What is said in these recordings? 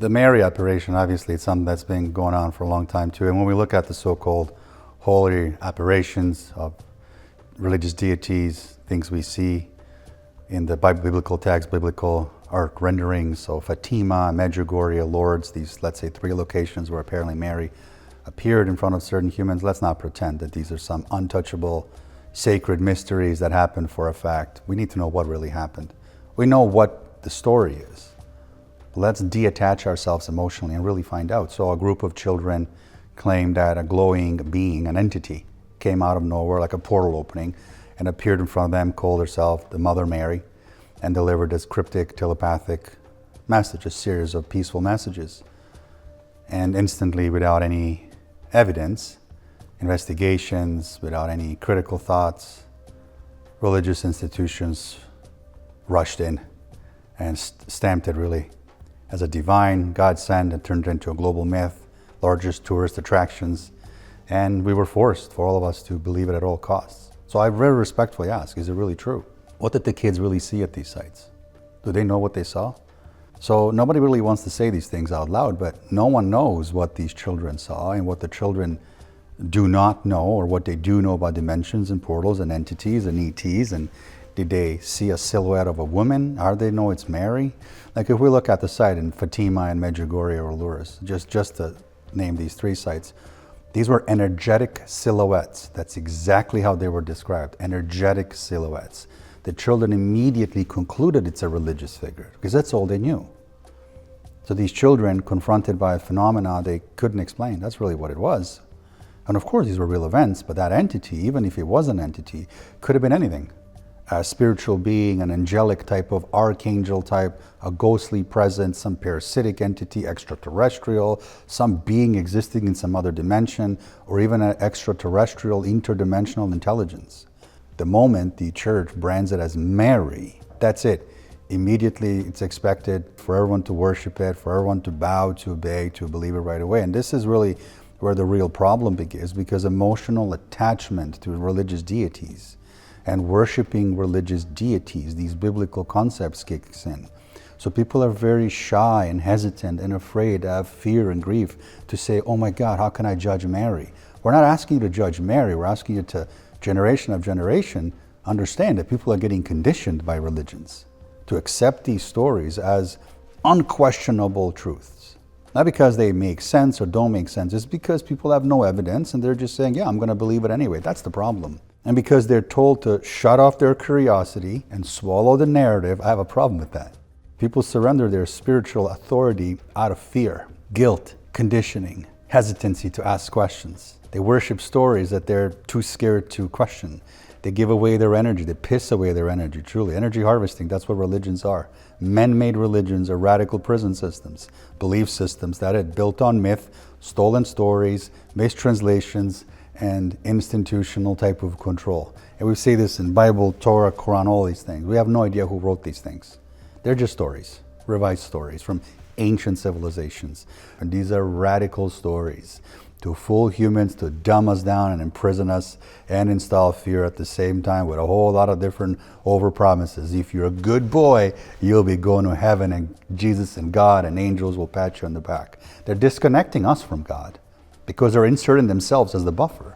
The Mary apparition, obviously, it's something that's been going on for a long time too. And when we look at the so-called holy apparitions of religious deities, things we see in the biblical texts, biblical art renderings, so Fatima, Međugorje, Lourdes, these, let's say, 3 locations where apparently Mary appeared in front of certain humans. Let's not pretend that these are some untouchable, sacred mysteries that happened for a fact. We need to know what really happened. We know what the story is. Let's detach ourselves emotionally and really find out. So a group of children claimed that a glowing being, an entity, came out of nowhere like a portal opening and appeared in front of them, called herself the Mother Mary, and delivered this cryptic, telepathic message, a series of peaceful messages. And instantly, without any evidence, investigations, without any critical thoughts, religious institutions rushed in and stamped it really as a divine, God-sent, and turned it into a global myth, largest tourist attractions, and we were forced, for all of us, to believe it at all costs. So I very respectfully ask, is it really true? What did the kids really see at these sites? Do they know what they saw? So nobody really wants to say these things out loud, but no one knows what these children saw and what the children do not know, or what they do know about dimensions and portals and entities and ETs. And did they see a silhouette of a woman? How do they know it's Mary? Like if we look at the site in Fatima and Međugorje or Lourdes, just to name these 3 sites, these were energetic silhouettes. That's exactly how they were described, energetic silhouettes. The children immediately concluded it's a religious figure, because that's all they knew. So these children, confronted by a phenomena they couldn't explain, that's really what it was. And of course, these were real events, but that entity, even if it was an entity, could have been anything. A spiritual being, an angelic type of archangel type, a ghostly presence, some parasitic entity, extraterrestrial, some being existing in some other dimension, or even an extraterrestrial interdimensional intelligence. The moment the church brands it as Mary, that's it. Immediately it's expected for everyone to worship it, for everyone to bow, to obey, to believe it right away. And this is really where the real problem begins, because emotional attachment to religious deities and worshiping religious deities, these biblical concepts kicks in. So people are very shy and hesitant and afraid, have fear and grief to say, oh my God, how can I judge Mary? We're not asking you to judge Mary, we're asking you to, generation of generation, understand that people are getting conditioned by religions to accept these stories as unquestionable truths. Not because they make sense or don't make sense, it's because people have no evidence and they're just saying, yeah, I'm going to believe it anyway. That's the problem. And because they're told to shut off their curiosity and swallow the narrative, I have a problem with that. People surrender their spiritual authority out of fear, guilt, conditioning, hesitancy to ask questions. They worship stories that they're too scared to question. They give away their energy, they piss away their energy, truly. Energy harvesting, that's what religions are. Men-made religions are radical prison systems, belief systems that are built on myth, stolen stories, mistranslations, and institutional type of control. And we see this in Bible, Torah, Quran, all these things. We have no idea who wrote these things. They're just stories, revised stories from ancient civilizations. And these are radical stories to fool humans, to dumb us down and imprison us and install fear at the same time with a whole lot of different overpromises. If you're a good boy, you'll be going to heaven and Jesus and God and angels will pat you on the back. They're disconnecting us from God because they're inserting themselves as the buffer.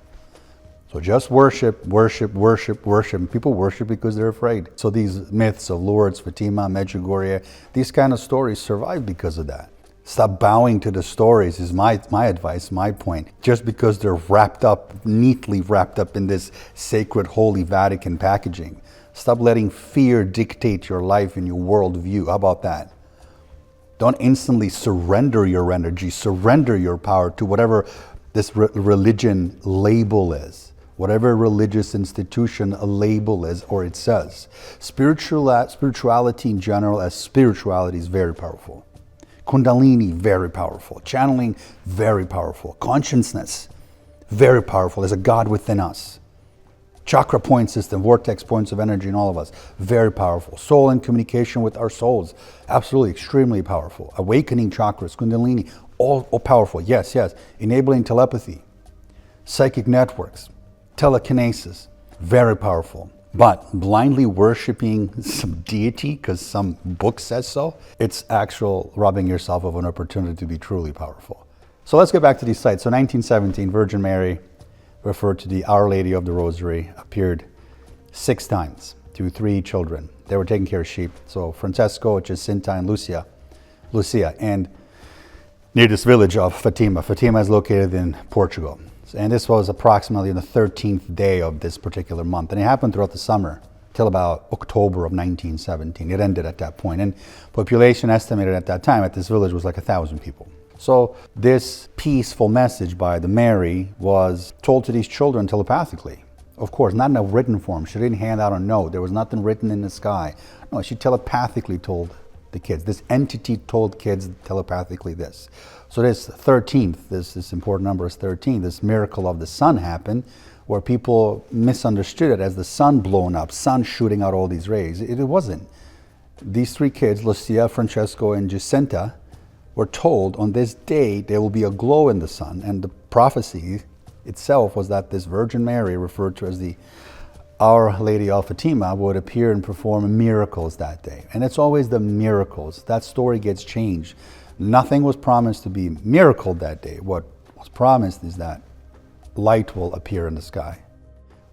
So just worship, worship, worship, worship. And people worship because they're afraid. So these myths of Lourdes, Fatima, Međugorje, these kind of stories survive because of that. Stop bowing to the stories is my advice, my point. Just because they're wrapped up, neatly wrapped up in this sacred, holy Vatican packaging. Stop letting fear dictate your life and your worldview. How about that? Don't instantly surrender your energy, surrender your power to whatever this religion label is. Whatever religious institution a label is or it says. Spirituality in general as spirituality is very powerful. Kundalini, very powerful. Channeling, very powerful. Consciousness, very powerful. There's a God within us. Chakra point system, vortex points of energy in all of us, very powerful. Soul and communication with our souls, absolutely extremely powerful. Awakening chakras, Kundalini, all powerful. Yes, yes. Enabling telepathy, psychic networks, telekinesis, very powerful. But blindly worshiping some deity because some book says so, it's actual robbing yourself of an opportunity to be truly powerful. So let's get back to these sites. So 1917, Virgin Mary, referred to the Our Lady of the Rosary, appeared 6 times to 3 children. They were taking care of sheep. So Francesco, Jacinta, and Lucia, and near this village of Fatima. Fatima is located in Portugal. And this was approximately on the 13th day of this particular month. And it happened throughout the summer till about October of 1917. It ended at that point. And population estimated at that time at this village was like 1,000 people. So this peaceful message by the Mary was told to these children telepathically. Of course, not in a written form. She didn't hand out a note. There was nothing written in the sky. No, she telepathically told the kids. This entity told kids telepathically this. So this 13th, this important number is 13, this miracle of the sun happened where people misunderstood it as the sun blown up, sun shooting out all these rays. It wasn't. These 3 kids, Lucia, Francesco, and Jacinta, were told on this day there will be a glow in the sun. And the prophecy itself was that this Virgin Mary, referred to as the Our Lady of Fatima, would appear and perform miracles that day. And it's always the miracles. That story gets changed. Nothing was promised to be miracled that day. What was promised is that light will appear in the sky.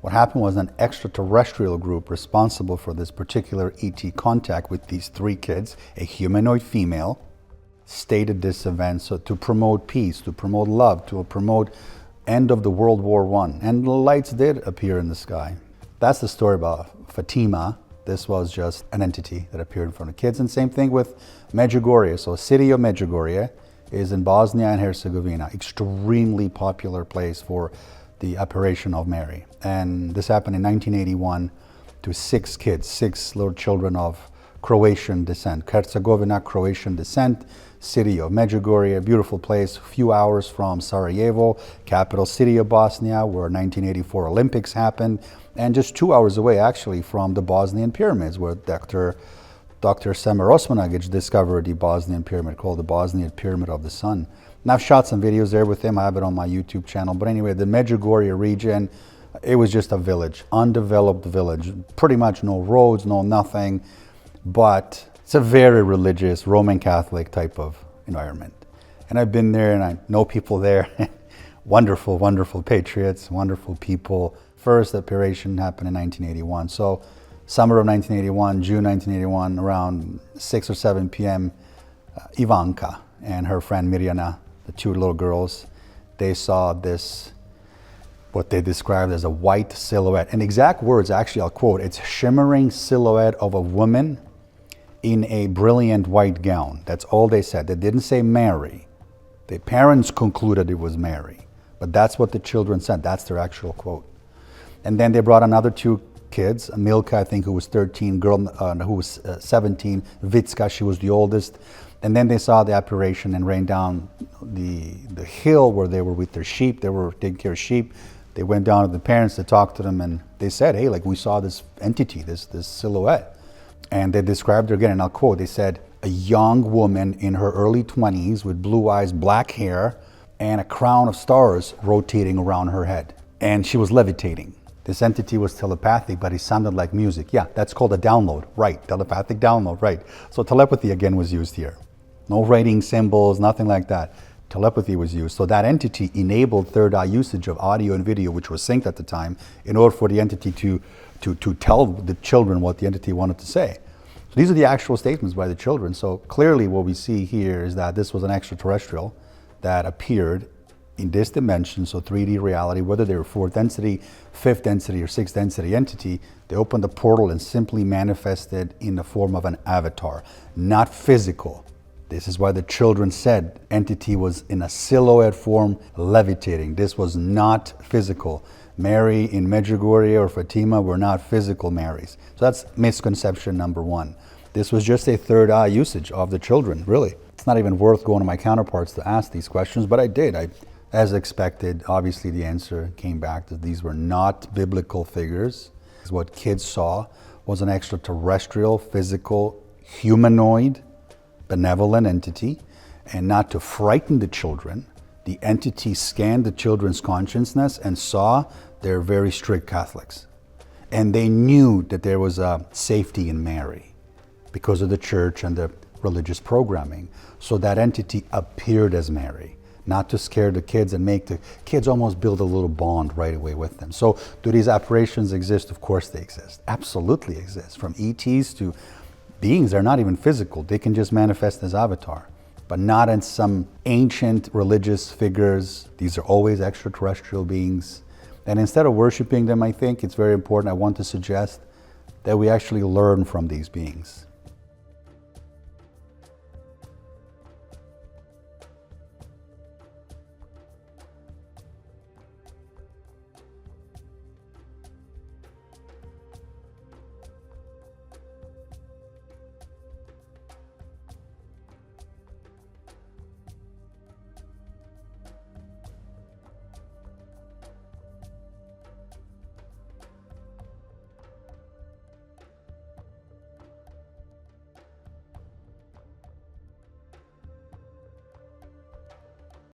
What happened was an extraterrestrial group responsible for this particular ET contact with these 3 kids, a humanoid female, stated this event so to promote peace, to promote love, to promote end of the World War I. And the lights did appear in the sky. That's the story about Fatima. This was just an entity that appeared in front of kids. And same thing with Međugorje. So city of Međugorje is in Bosnia and Herzegovina. Extremely popular place for the apparition of Mary. And this happened in 1981 to 6 kids, 6 little children of Croatian descent. Herzegovina, Croatian descent. City of Međugorje, a beautiful place, a few hours from Sarajevo, capital city of Bosnia, where 1984 Olympics happened, and just 2 hours away actually from the Bosnian pyramids, where Dr. Semir Osmanagić discovered the Bosnian pyramid called the Bosnian Pyramid of the Sun. And I've shot some videos there with him. I have it on my YouTube channel. But anyway, the Međugorje region, it was just a village, undeveloped village. Pretty much no roads, no nothing, but it's a very religious Roman Catholic type of environment. And I've been there and I know people there. Wonderful, wonderful patriots, wonderful people. First apparition happened in 1981. So summer of 1981, June 1981, around 6 or 7 p.m., Ivanka and her friend Mirjana, the 2 little girls, they saw this, what they described as a white silhouette. And exact words, actually, I'll quote, it's shimmering silhouette of a woman in a brilliant white gown. That's all they said. They didn't say Mary. The parents concluded it was Mary. But that's what the children said. That's their actual quote. And then they brought another 2 kids, Milka, I think, who was 13, girl who was 17, Vitska, she was the oldest. And then they saw the apparition and ran down the hill where they were with their sheep. They were taking care of sheep. They went down to the parents to talk to them, and they said, hey, like, we saw this entity, this silhouette. And they described her again, and I'll quote, they said, a young woman in her early 20s with blue eyes, black hair, and a crown of stars rotating around her head. And she was levitating. This entity was telepathic, but it sounded like music. Yeah, that's called a download, right? Telepathic download, right? So telepathy again was used here. No writing symbols, nothing like that. Telepathy was used. So that entity enabled third eye usage of audio and video, which was synced at the time, in order for the entity to tell the children what the entity wanted to say. So these are the actual statements by the children. So clearly what we see here is that this was an extraterrestrial that appeared in this dimension, so 3D reality, whether they were 4th density, 5th density, or 6th density entity, they opened the portal and simply manifested in the form of an avatar, not physical. This is why the children said entity was in a silhouette form, levitating. This was not physical. Mary in Međugorje or Fatima were not physical Marys. So that's misconception number 1. This was just a third eye usage of the children, really. It's not even worth going to my counterparts to ask these questions, but I did. As expected, obviously the answer came back that these were not biblical figures. What kids saw was an extraterrestrial, physical, humanoid, benevolent entity, and not to frighten the children. The entity scanned the children's consciousness and saw they're very strict Catholics. And they knew that there was a safety in Mary because of the church and the religious programming. So that entity appeared as Mary, not to scare the kids and make the kids almost build a little bond right away with them. So do these apparitions exist? Of course they exist. Absolutely exist. From ETs to beings, they're not even physical. They can just manifest as avatar, but not in some ancient religious figures. These are always extraterrestrial beings. And instead of worshiping them, I think it's very important, I want to suggest that we actually learn from these beings.